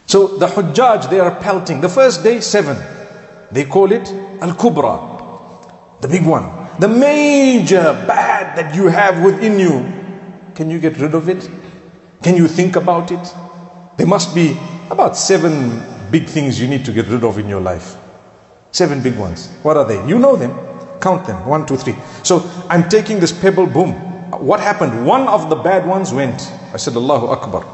So the Hujjaj, they are pelting. The first day, 7. They call it Al-Kubra, the big one. The major bad that you have within you. Can you get rid of it? Can you think about it? There must be about 7 big things you need to get rid of in your life. 7 big ones. What are they? You know them. Count them. 1, 2, 3. So I'm taking this pebble, boom. What happened? One of the bad ones went. I said, Allahu Akbar.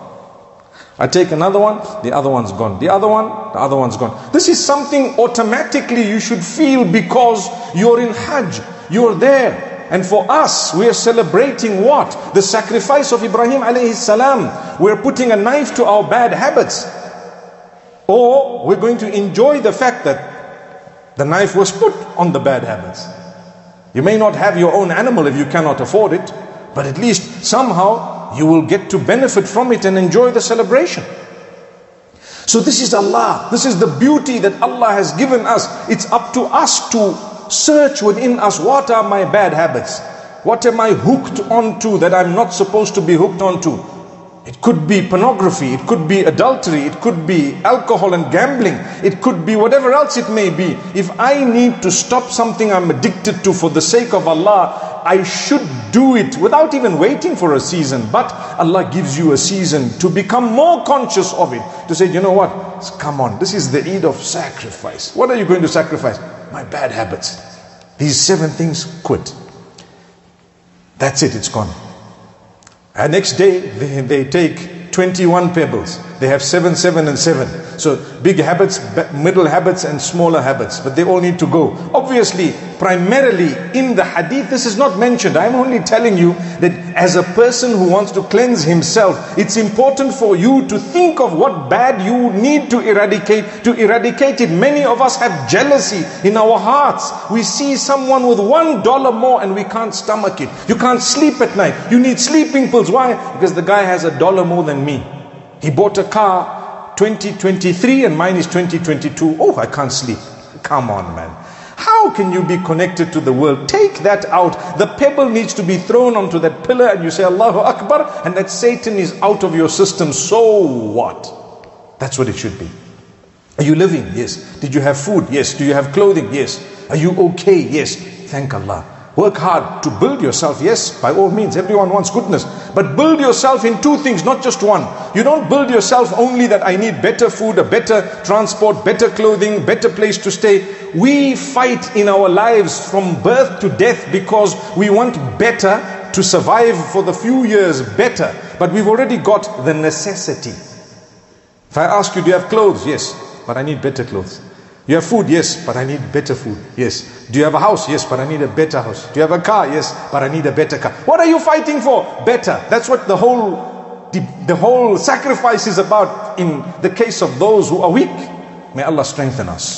I take another one, the other one's gone. The other one's gone. This is something automatically you should feel because you're in Hajj. You're there. And for us, we are celebrating what? The sacrifice of Ibrahim alayhi salam. We're putting a knife to our bad habits. Or we're going to enjoy the fact that the knife was put on the bad habits. You may not have your own animal if you cannot afford it, but at least somehow you will get to benefit from it and enjoy the celebration. So this is Allah. This is the beauty that Allah has given us. It's up to us to search within us, what are my bad habits? What am I hooked onto that I'm not supposed to be hooked onto? It could be pornography, it could be adultery, it could be alcohol and gambling, it could be whatever else it may be. If I need to stop something I'm addicted to for the sake of Allah, I should do it without even waiting for a season. But Allah gives you a season to become more conscious of it. To say, you know what, come on, this is the Eid of sacrifice. What are you going to sacrifice? My bad habits. These 7 things, quit. That's it, it's gone. And next day, they take 21 pebbles. They have 7, 7 and 7. So big habits, middle habits and smaller habits. But they all need to go. Obviously, primarily in the hadith, this is not mentioned. I'm only telling you that as a person who wants to cleanse himself, it's important for you to think of what bad you need to eradicate. To eradicate it, many of us have jealousy in our hearts. We see someone with $1 more and we can't stomach it. You can't sleep at night. You need sleeping pills. Why? Because the guy has $1 more than me. He bought a car 2023 and mine is 2022. Oh, I can't sleep. Come on, man. How can you be connected to the world? Take that out. The pebble needs to be thrown onto that pillar and you say Allahu Akbar, and that Satan is out of your system. So what? That's what it should be. Are you living? Yes. Did you have food? Yes. Do you have clothing? Yes. Are you okay? Yes. Thank Allah. Work hard to build yourself. Yes, by all means, everyone wants goodness. But build yourself in 2 things, not just one. You don't build yourself only that I need better food, a better transport, better clothing, better place to stay. We fight in our lives from birth to death because we want better to survive for the few years better. But we've already got the necessity. If I ask you, do you have clothes? Yes, but I need better clothes. You have food? Yes, but I need better food. Yes. Do you have a house? Yes, but I need a better house. Do you have a car? Yes, but I need a better car. What are you fighting for? Better. That's what the whole sacrifice is about in the case of those who are weak. May Allah strengthen us.